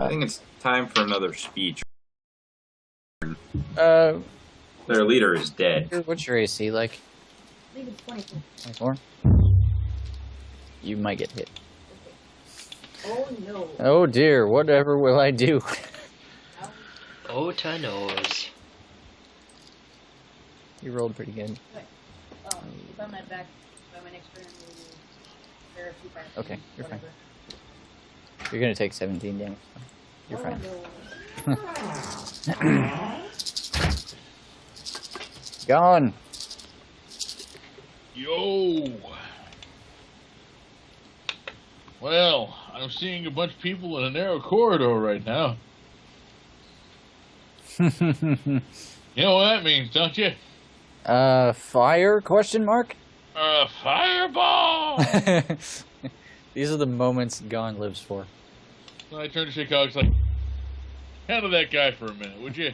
I think it's time for another speech. Uh, Their leader is dead. what's your AC like? I think it's 24. 24? You might get hit. Oh no. Oh dear, whatever will I do? Ota knows. You rolled pretty good. If I'm not back by my next turn, we'll there are 2 parts. Okay, you're fine. You're gonna take 17 damage. You're fine. No. Gone. Yo! Well, I'm seeing a bunch of people in a narrow corridor right now. You know what that means, don't you? Fire? Question mark? Fireball! These are the moments Gon lives for. So I turned to Chicago, it's like, handle that guy for a minute, would you?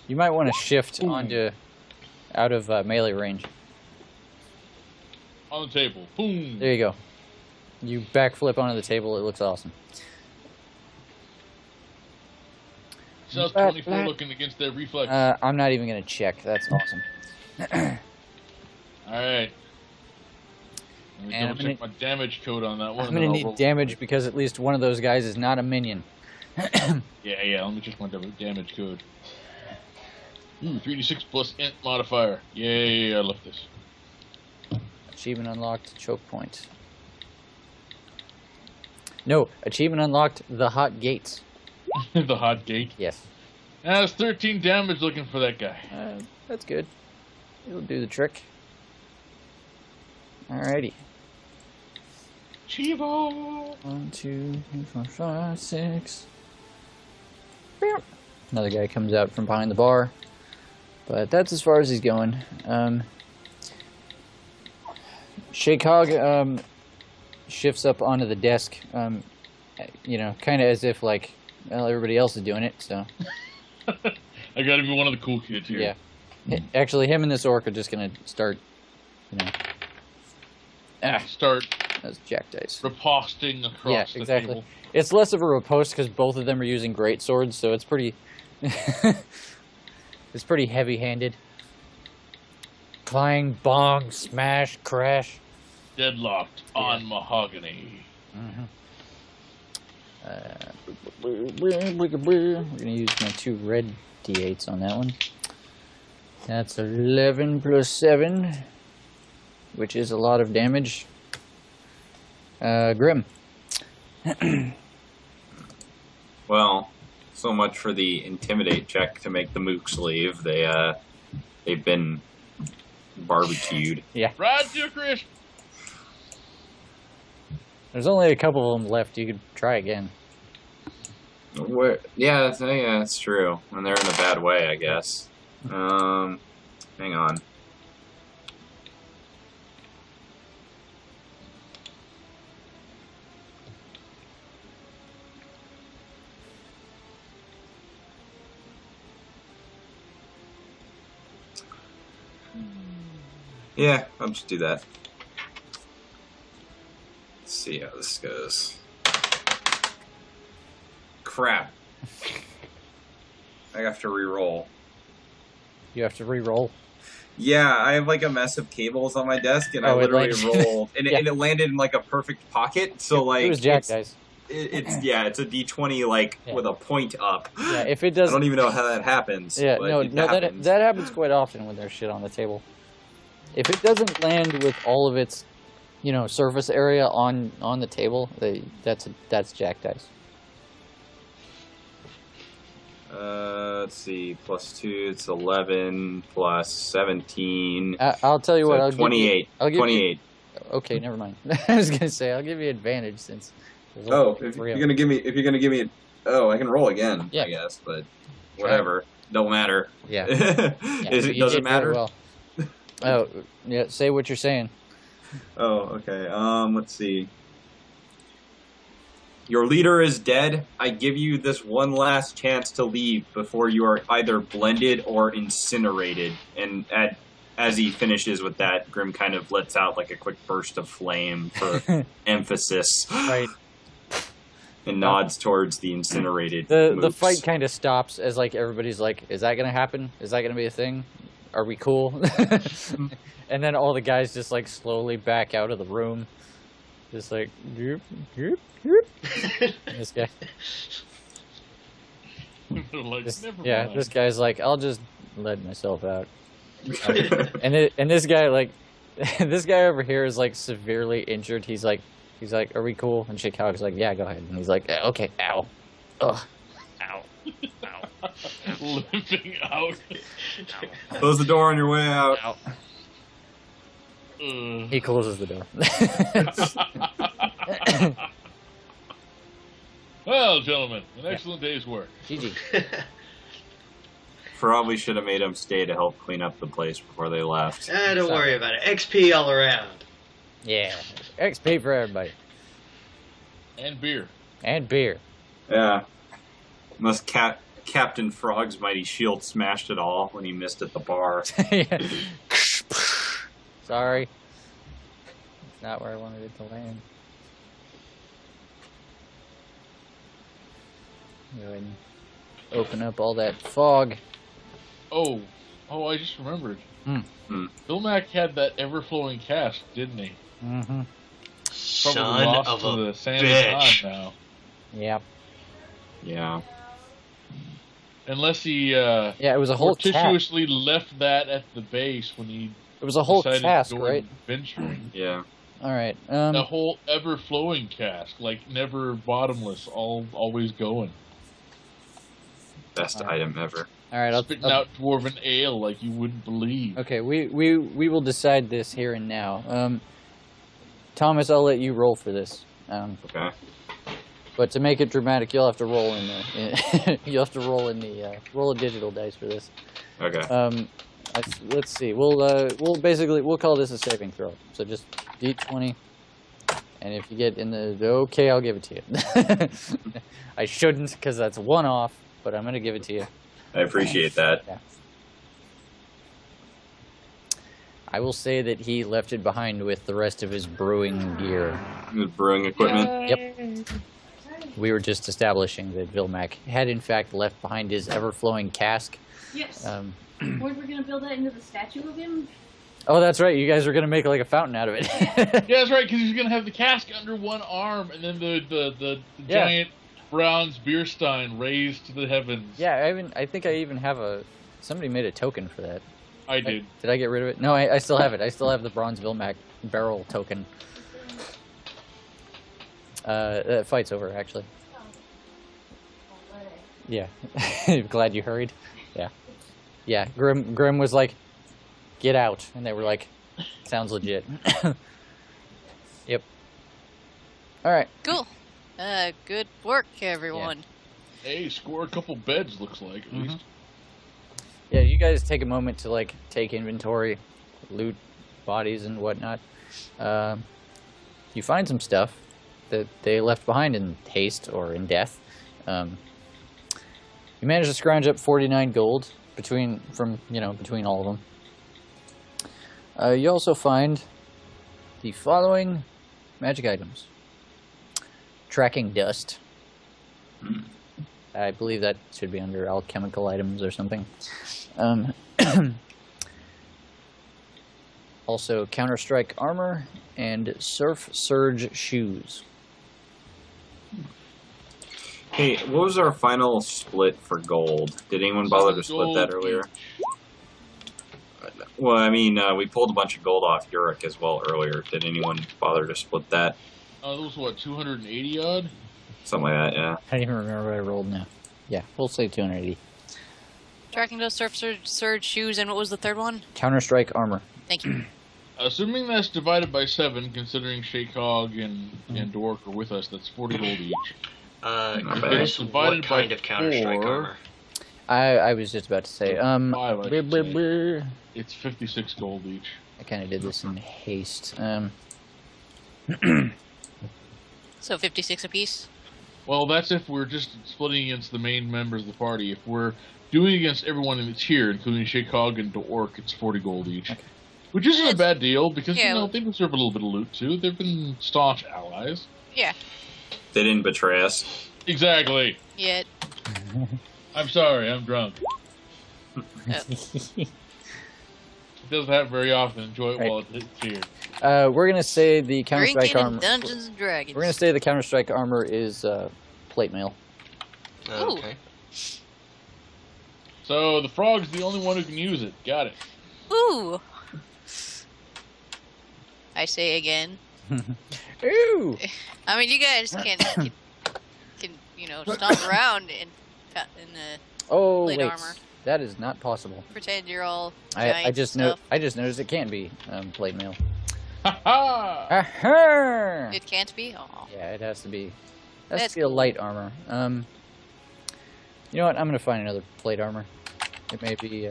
You might want to shift onto out of melee range. On the table. Boom! There you go. You backflip onto the table. It looks awesome. South 24 looking against their reflex. I'm not even gonna check. That's awesome. Alright. Let me And double check my damage code on that one. I'm gonna need damage because at least one of those guys is not a minion. Yeah, let me check my damage code. Ooh, 3d6 plus int modifier. Yay, I love this. Achievement unlocked. Choke point. No, achievement unlocked. The hot gates. The hot gate. Yes. That's 13 damage looking for that guy. That's good. It'll do the trick. Alrighty. Chivo! 1, 2, 3, 4, 5, 6. Another guy comes out from behind the bar. But that's as far as he's going. Shaykhog shifts up onto the desk, you know, kind of as if, like, well, everybody else is doing it, so. I gotta be one of the cool kids here. Yeah. Actually, him and this orc are just gonna start, you know. Start That's jack dice. riposting across the table. It's less of a riposte because both of them are using great swords, so it's pretty... it's pretty heavy-handed. Clang, bong, smash, crash. Deadlocked on mahogany. We're gonna use my 2 red d8s on that one. That's 11 plus 7, which is a lot of damage. Grim. Well, so much for the intimidate check to make the mooks leave. They've been barbecued. Yeah. Ride to a crisp! There's only a couple of them left. You could try again. Yeah, that's true. And they're in a bad way, I guess. Hang on. Yeah, I'll just do that. Let's see how this goes. Crap. I have to re-roll. You have to re-roll. Yeah, I have like a mess of cables on my desk, and I it literally landed- rolled, and it landed in like a perfect pocket. So like, It was jack dice. it's a d20 like with a point up. Yeah, if it I does. don't even know how that happens. Yeah, but no, it no, happens. that happens quite often when there's shit on the table. If it doesn't land with all of its, you know, surface area on the table, that's jack dice. Let's see, +2, it's 11, plus 17. I'll tell you So what. I'll 28. I'll give 28. Okay, never mind. I was gonna say I'll give you advantage since. there's Oh, only if 3 you're of gonna give me, oh, I can roll again. Yeah. I guess, but whatever, don't matter. Yeah. It you doesn't did very matter. well. Oh, yeah. Say what you're saying. Oh, okay. Let's see. Your leader is dead. I give you this one last chance to leave before you are either blended or incinerated. And as he finishes with that, Grim kind of lets out like a quick burst of flame for emphasis. Right. and nods towards the incinerated. The mooks. fight kind of stops as like everybody's like, "Is that gonna happen? Is that gonna be a thing? Are we cool?" And then all the guys just like slowly back out of the room, just like, "Yoop, yoop, yoop." This guy, Like, never mind. this guy's like, "I'll just let myself out." And this guy like, this guy over here is like severely injured. He's like, "Are we cool?" And Chicago's like, "Yeah, go ahead." And he's like, "Okay, ow, ugh, ow, ow, Limping out. Close the door on your way out. ow." Ugh. He closes the door. Well, gentlemen, an excellent day's work. GG. Probably should have made them stay to help clean up the place before they left. Don't worry about it. XP all around. Yeah, XP for everybody, And beer. and beer. Yeah. Unless Captain Frog's mighty shield smashed it all when he missed at the bar. Yeah. Sorry, it's not where I wanted it to land. Go ahead and open up all that fog. Oh, I just remembered. Hmm. Bill Mack had that ever-flowing cask, didn't he? Mm-hmm. Probably Son lost of to a the sand bitch. now. Yep. Yeah. Unless he Yeah, it was a whole cask. fortuitously left that at the base when he It was a whole decided cask, to go right? adventuring. Yeah. All right. A whole ever-flowing cask, like never bottomless, always going. Best item ever. All right. Spitting out dwarven ale like you wouldn't believe. Okay, we will decide this here and now. Thomas, I'll let you roll for this. Okay. But to make it dramatic, you'll have to roll in the you'll have to roll in the roll a digital dice for this. Okay. Let's see. We'll call this a saving throw. So just D20, and if you get in the okay, I'll give it to you. I shouldn't because that's one off, but I'm gonna give it to you. I appreciate that. Yeah. I will say that he left it behind with the rest of his brewing gear. The brewing equipment. Yep. We were just establishing that Vilmac had in fact left behind his ever-flowing cask. Yes. Um, We're gonna build that into the statue of him. oh, that's right. You guys were gonna make like a fountain out of it. Yeah, that's right, because he's gonna have the cask under one arm, and then the Yeah. giant bronze beer stein raised to the heavens. Yeah, I think I even have somebody made a token for that. I did. Did I get rid of it? No, I still have it. I still have the bronze Vilmac barrel token. That fight's over, actually. Yeah. Glad you hurried. Yeah. Yeah. Grim was like, "Get out," and they were like, "Sounds legit." Yep. All right. Cool. Good work, everyone. Hey, score a couple beds, looks like, at least. Yeah, you guys take a moment to like take inventory, loot bodies and whatnot. You find some stuff that they left behind in haste or in death. You manage to scrounge up 49 gold between all of them. You also find the following magic items: tracking dust. I believe that should be under alchemical items or something. Also, Counter-Strike armor and Surf Surge shoes. Hey, what was our final split for gold? Did anyone bother to split that Gold earlier? Well, I mean, we pulled a bunch of gold off Uric as well earlier. Did anyone bother to split that? Those what, 280 odd? Something like that, yeah. I don't even remember what I rolled now. Yeah, we'll say 280. Tracking those surf surge shoes, and what was the third one? Counter-Strike armor. Thank you. Assuming that's divided by 7, considering Shakog and Dork are with us, that's 40 gold each. Chris, Divided what by kind of Counter-Strike 4. armor? I was just about to say. 5, I should say. I It's 56 gold each. kind of did this in haste. So 56 apiece. Well, that's if we're just splitting against the main members of the party. If we're doing against everyone that's here, including Shakog and Dork, it's 40 gold each. Okay. Which isn't a bad deal, because, Yeah. they deserve a little bit of loot, too. They've been staunch allies. Yeah. They didn't betray us. Exactly. Yet. I'm sorry, I'm drunk. It doesn't happen very often. Enjoy it Right. while it's here. We're gonna say the Counter-Strike Drinking in armor. Dungeons and Dragons. We're gonna say the Counter-Strike armor is plate mail. Okay. So the frog's the only one who can use it. Got it. Ooh. I say again. Ooh. I mean, you guys can stomp around in Oh plate wait, armor. that is not possible. Pretend you're all I giant just stuff. I just noticed it can't be plate mail. Ha ha! Aha! It can't be. Oh. Yeah, it has to be. That's Has to be a light armor. You know what? I'm gonna find another plate armor. It may be.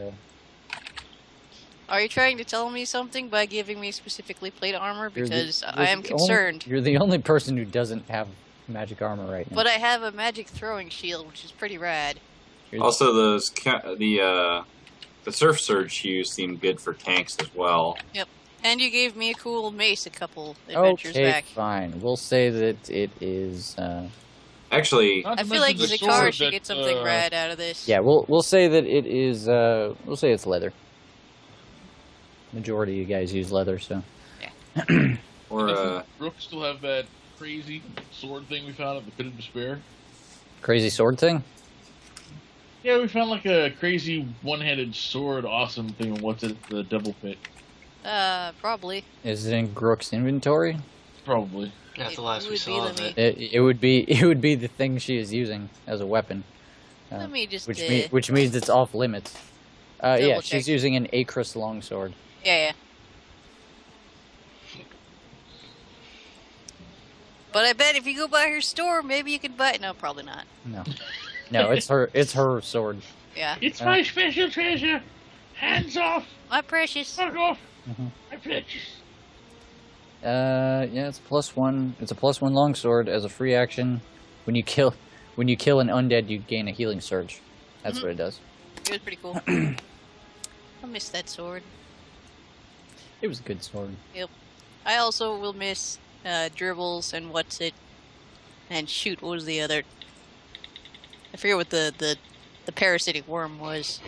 Are you trying to tell me something by giving me specifically plate armor? You're the- Because you're I am the concerned. You're the only person who doesn't have magic armor right now. But I have a magic throwing shield, which is pretty rad. You're Also, the surf surge shoes seem good for tanks as well. And you gave me a cool mace a couple adventures okay, back. fine. We'll say that it is. Actually, Not I to feel like mention the Zakar sword should that, get something rad out of this. Yeah, we'll say that it is. We'll say it's leather. Majority of you guys use leather, so. or Doesn't Brooke still have that crazy sword thing we found at the Pit of Despair? Crazy sword thing. Yeah, we found like a crazy one-handed sword awesome thing. What's it? The Devil Pit. Probably. Is it in Grook's inventory? Probably. That's the It last we would be, saw of let it. It would be. It would be the thing she is using as a weapon. Let me just. Which means it's off limits. Yeah, Double she's check. using an Acris longsword. Yeah. But I bet if you go by her store, maybe you can buy it. No, probably not. No, no, it's her. It's her sword. Yeah. It's my special treasure. Hands off. My precious. Fuck off. Mhm. My precious. Yeah, it's +1. It's a +1 longsword as a free action. When you kill an undead, you gain a healing surge. That's what it does. It was pretty cool. I miss that sword. It was a good sword. I also will miss dribbles and what's it, and shoot. What was the other? I forget what the parasitic worm was.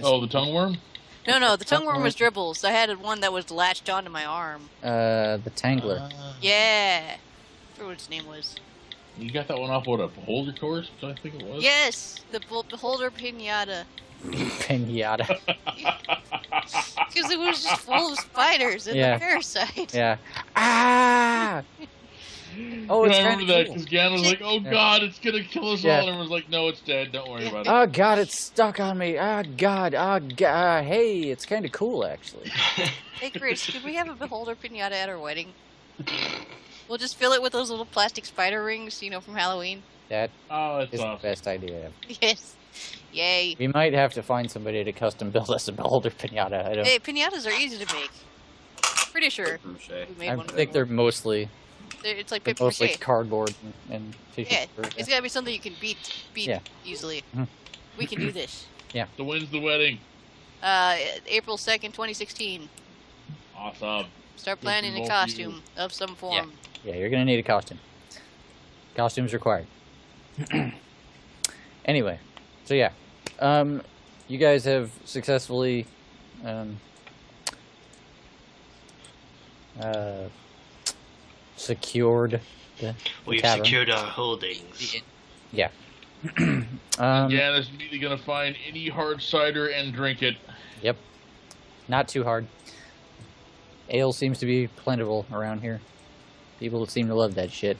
Oh, the tongue worm? No, the tongue worm Tongue was dribbles. I had one that was latched onto my arm. The Tangler. Yeah, I forget what its name was. You got that one off what, a beholder course? I think it was. Yes, the beholder pinata. Pinata. Because it was just full of spiders and Yeah. the parasite. Yeah. Ah! Oh, it's I kind remember of that cool. because Gan was like, "Oh Yeah. God, it's gonna kill us Yeah. all," and I was like, "No, it's dead. Don't worry about it." Oh God, it's stuck on me. Ah God. Ah God. Hey, it's kind of cool actually. Hey Chris, could we have a beholder pinata at our wedding? We'll just fill it with those little plastic spider rings, from Halloween. That Oh, that's is the awesome. best idea ever. Yes. Yay. We might have to find somebody to custom build us a beholder pinata. I don't. Hey, pinatas are easy to make. Pretty sure Mache. we made I one think before. they're mostly It's like paper mostly mache. cardboard and tissue Yeah, paper. it's gotta be something you can beat Yeah. easily. Mhm. We can do this. So when's the wedding? April 2nd, 2016. Awesome. Start planning a Both of costume of some form. Yeah, you're gonna need a costume. Costumes required. Anyway, so yeah, you guys have successfully secured the We've tavern. secured our holdings. Yeah. Gan is immediately gonna find any hard cider and drink it. Yep. Not too hard. Ale seems to be plentiful around here. People seem to love that shit.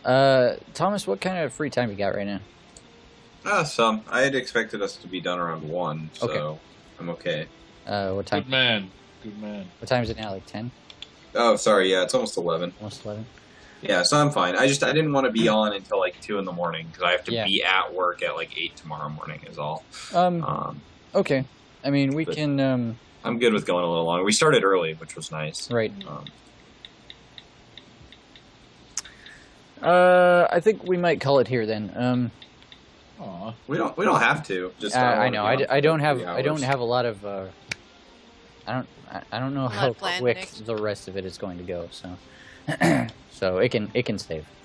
Thomas, what kind of free time you got right now? Some. I had expected us to be done around 1, so Okay. I'm okay. What time? Good man. Good man. What time is it now? Like 10? Oh, sorry, yeah, it's almost 11. Almost 11? Yeah, so I'm fine. I didn't want to be on until like 2 in the morning because I have to Yeah. be at work at like 8 tomorrow morning. Is all. Okay. I mean, we But- can, I'm good with going a little longer. We started early, which was nice. right. Um, I think we might call it here then. Aw. we don't have to. Just don't I wanna know. be on I don't for have. 3 I don't hours. have a lot of. I don't know Not how planned quick next. the rest of it is going to go. So, So it can save.